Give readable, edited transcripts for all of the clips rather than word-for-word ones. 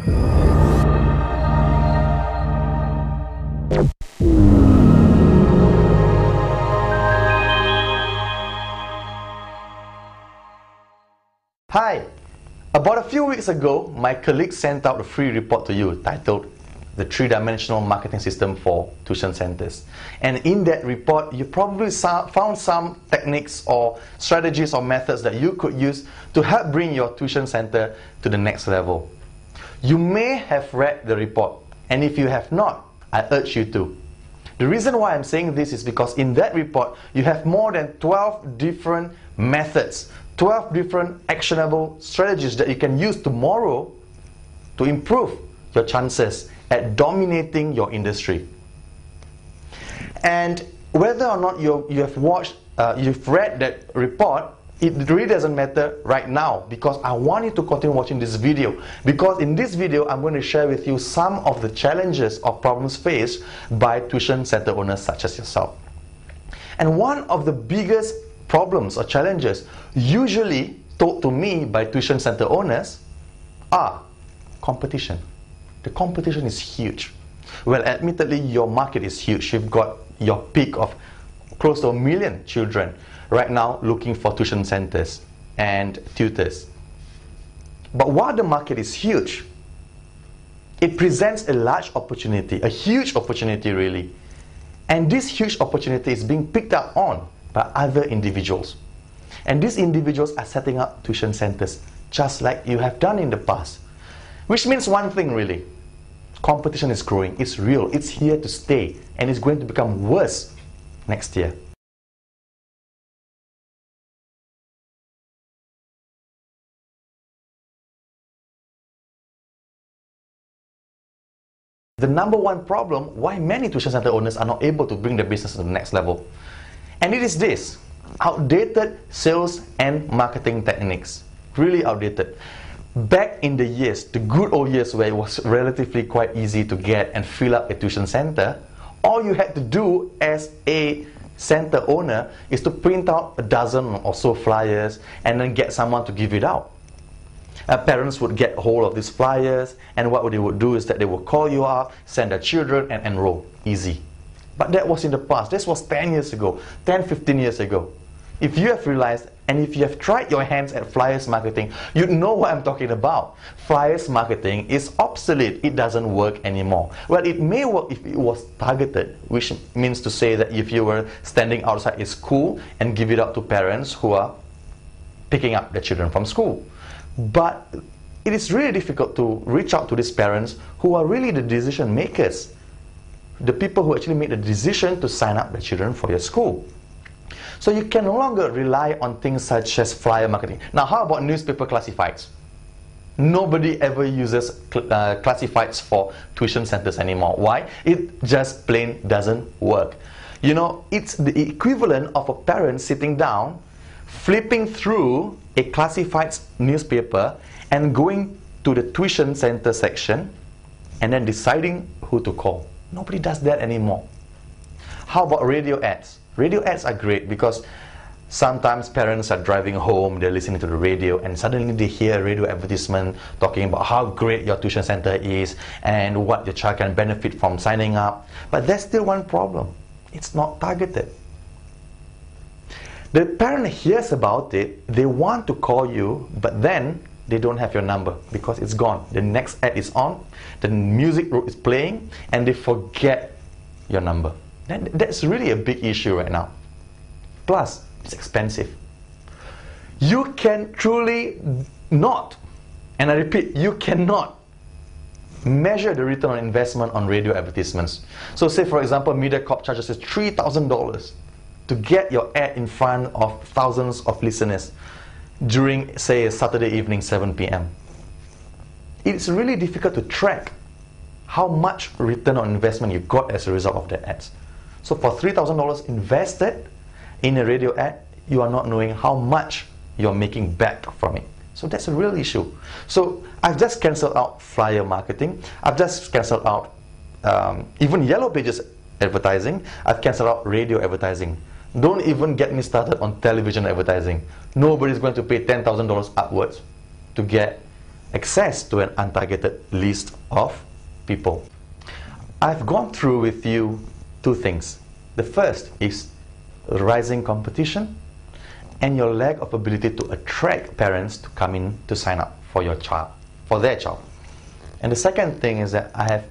Hi! About a few weeks ago, my colleague sent out a free report to you titled The Three-Dimensional Marketing System for Tuition Centers. And in that report, you probably found some techniques or strategies or methods that you could use to help bring your tuition center to the next level. You may have read the report, and if you have not, I urge you to. The reason why I'm saying this is because in that report, you have more than 12 different methods, 12 different actionable strategies that you can use tomorrow to improve your chances at dominating your industry. And whether or not you've read that report, it really doesn't matter right now, because I want you to continue watching this video, because in this video I'm going to share with you some of the challenges or problems faced by tuition center owners such as yourself. And one of the biggest problems or challenges usually told to me by tuition center owners are competition. The competition is huge. Well, admittedly, your market is huge. You've got your peak of close to 1 million children right now looking for tuition centers and tutors. But while the market is huge, it presents a large opportunity, a huge opportunity really. And this huge opportunity is being picked up on by other individuals. And these individuals are setting up tuition centers just like you have done in the past. Which means one thing really: competition is growing, it's real, it's here to stay, and it's going to become worse next year. The number one problem why many tuition center owners are not able to bring their business to the next level. And it is this: outdated sales and marketing techniques. Really outdated. Back in the years, the good old years where it was relatively quite easy to get and fill up a tuition center, all you had to do as a center owner is to print out a dozen or so flyers and then get someone to give it out. Parents would get hold of these flyers, and what they would do is that they would call you up, send their children, and enroll. Easy. But that was in the past. This was 10 years ago, 10, 15 years ago. If you have realized, and if you have tried your hands at flyers marketing, you know what I'm talking about. Flyers marketing is obsolete. It doesn't work anymore. Well, it may work if it was targeted, which means to say that if you were standing outside a school and give it out to parents who are picking up their children from school. But it is really difficult to reach out to these parents who are really the decision makers, the people who actually make the decision to sign up their children for your school. So you can no longer rely on things such as flyer marketing. Now, how about newspaper classifieds? Nobody ever uses classifieds for tuition centers anymore. Why? It just plain doesn't work. You know, it's the equivalent of a parent sitting down, flipping through a classified newspaper and going to the tuition center section and then deciding who to call. Nobody does that anymore. How about radio ads? Radio ads are great because sometimes parents are driving home, they're listening to the radio, and suddenly they hear a radio advertisement talking about how great your tuition center is and what your child can benefit from signing up. But there's still one problem: it's not targeted. The parent hears about it, they want to call you, but then they don't have your number because it's gone. The next ad is on, the music is playing, and they forget your number. That's really a big issue right now. Plus, it's expensive. You can truly not, and I repeat, you cannot measure the return on investment on radio advertisements. So say for example, MediaCorp charges us $3,000 to get your ad in front of thousands of listeners during, say, a Saturday evening, 7 p.m. It's really difficult to track how much return on investment you got as a result of the ads. So for $3,000 invested in a radio ad, you are not knowing how much you're making back from it. So that's a real issue. So I've just cancelled out flyer marketing. I've just cancelled out even Yellow Pages advertising. I've cancelled out radio advertising. Don't even get me started on television advertising. Nobody's going to pay $10,000 upwards to get access to an untargeted list of people. I've gone through with you two things. The first is rising competition and your lack of ability to attract parents to come in to sign up for your child, for their child. And the second thing is that I have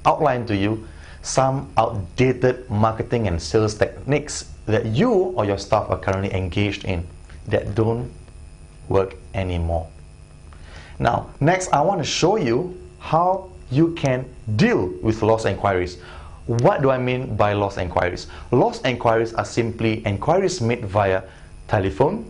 outlined to you some outdated marketing and sales techniques that you or your staff are currently engaged in that don't work anymore. Now, next I want to show you how you can deal with lost inquiries. What do I mean by lost inquiries? Lost inquiries are simply inquiries made via telephone,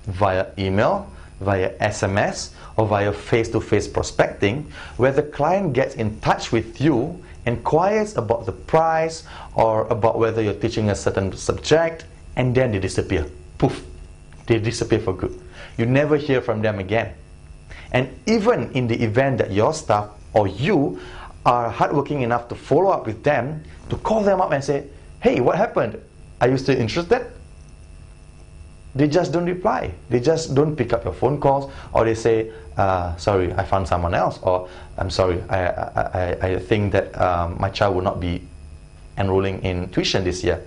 via email, via SMS, or via face-to-face prospecting, where the client gets in touch with you, inquires about the price or about whether you're teaching a certain subject, and then they disappear. Poof, they disappear for good. You never hear from them again. And even in the event that your staff or you are hardworking enough to follow up with them, to call them up and say, hey, what happened? Are you still interested? They just don't reply. They just don't pick up your phone calls, or they say, sorry, I found someone else, or I'm sorry, I think that my child will not be enrolling in tuition this year.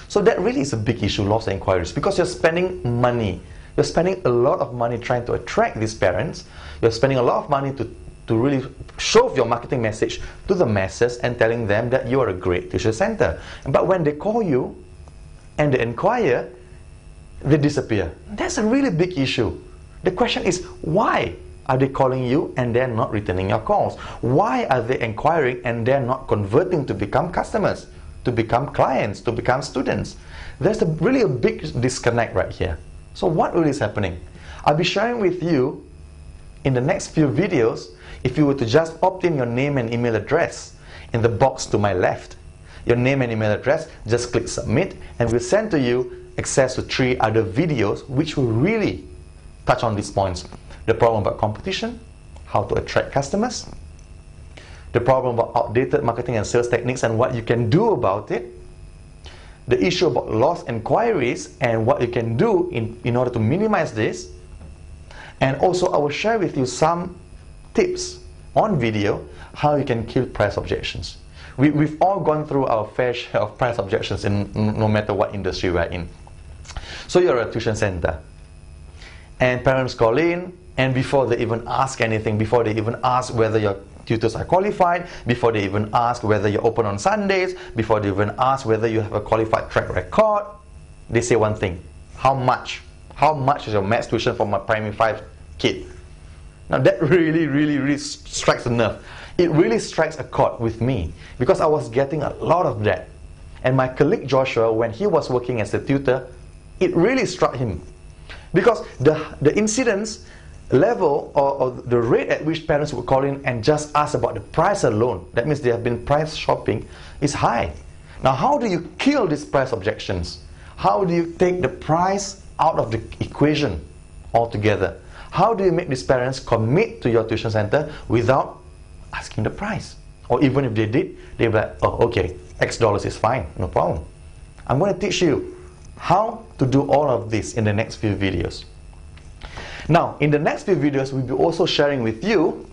So that really is a big issue, lost inquiries, because you're spending money. You're spending a lot of money trying to attract these parents. You're spending a lot of money to really show your marketing message to the masses and telling them that you are a great tuition center. But when they call you and they inquire, they disappear. That's a really big issue. The question is, why are they calling you and they're not returning your calls? Why are they inquiring and they're not converting to become customers, to become clients, to become students? There's really a big disconnect right here. So what really is happening? I'll be sharing with you in the next few videos. If you were to just opt in your name and email address in the box to my left, your name and email address, just click submit, and we'll send to you access to 3 other videos which will really touch on these points. The problem about competition, how to attract customers, the problem about outdated marketing and sales techniques and what you can do about it, the issue about lost inquiries and what you can do in order to minimize this, and also I will share with you some tips on video how you can kill price objections. We've all gone through our fair share of price objections in no matter what industry we're in. So you're a tuition center and parents call in, and before they even ask anything, before they even ask whether your tutors are qualified, before they even ask whether you're open on Sundays, before they even ask whether you have a qualified track record, they say one thing: how much? How much is your maths tuition for my primary 5 kid? Now that really strikes a nerve. It really strikes a chord with me, because I was getting a lot of that. And my colleague Joshua, when he was working as a tutor, it really struck him. Because the incidence level or the rate at which parents would call in and just ask about the price alone, that means they have been price shopping, is high. Now how do you kill these price objections? How do you take the price out of the equation altogether? How do you make these parents commit to your tuition center without asking the price? Or even if they did, they'd be like, oh, okay, X dollars is fine, no problem. I'm going to teach you how to do all of this in the next few videos. Now, in the next few videos, we'll be also sharing with you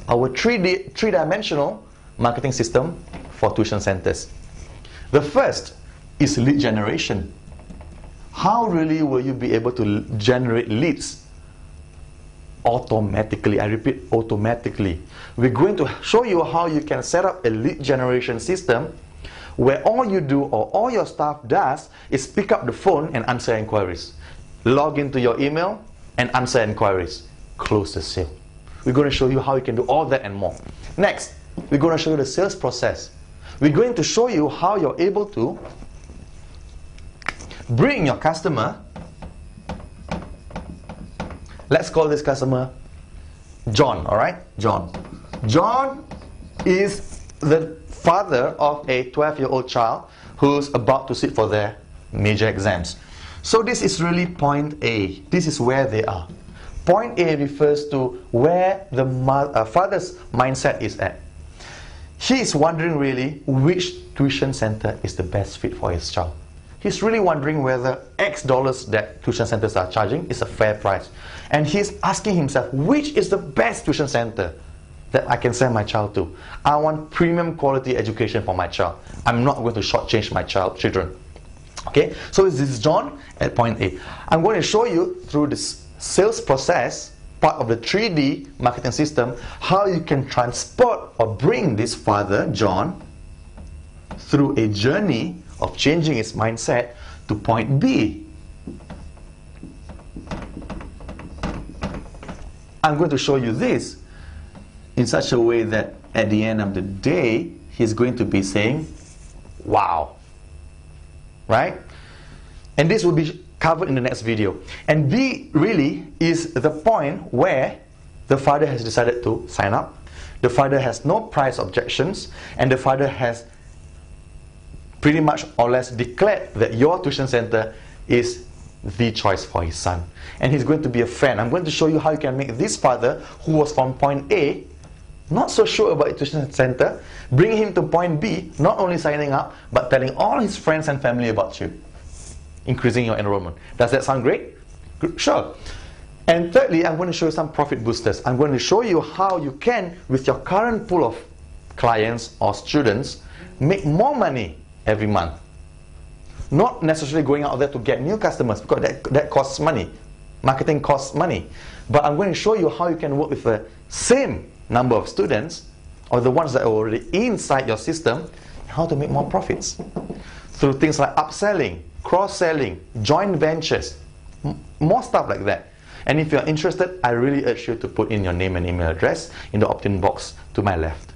our three-dimensional marketing system for tuition centers. The first is lead generation. How really will you be able to generate leads automatically? I repeat, automatically. We're going to show you how you can set up a lead generation system where all you do, or all your staff does, is pick up the phone and answer inquiries. Log into your email and answer inquiries. Close the sale. We're going to show you how you can do all that and more. Next, we're going to show you the sales process. We're going to show you how you're able to bring your customer. Let's call this customer John, alright? John. John is the father of a 12-year-old child who's about to sit for their major exams. So this is really point A. This is where they are. Point A refers to where the father's mindset is at. He is wondering really which tuition center is the best fit for his child. He's really wondering whether X dollars that tuition centers are charging is a fair price. And he's asking himself, which is the best tuition center that I can send my child to? I want premium quality education for my child. I'm not going to shortchange my children. Okay, so this is John at point A. I'm going to show you through this sales process, part of the 3D marketing system, how you can transport or bring this father, John, through a journey of changing his mindset to point B. I'm going to show you this in such a way that at the end of the day, he's going to be saying, wow. Right? And this will be covered in the next video. And B really is the point where the father has decided to sign up. The father has no price objections, and the father has pretty much or less declared that your tuition center is the choice for his son. And he's going to be a fan. I'm going to show you how you can make this father, who was from point A, not so sure about the tuition center, bring him to point B, not only signing up, but telling all his friends and family about you, increasing your enrollment. Does that sound great? Sure. And thirdly, I'm going to show you some profit boosters. I'm going to show you how you can, with your current pool of clients or students, make more money every month. Not necessarily going out there to get new customers, because that costs money. Marketing costs money. But I'm going to show you how you can work with the same number of students, or the ones that are already inside your system, how to make more profits. Through things like upselling, cross-selling, joint ventures, more stuff like that. And if you're interested, I really urge you to put in your name and email address in the opt-in box to my left.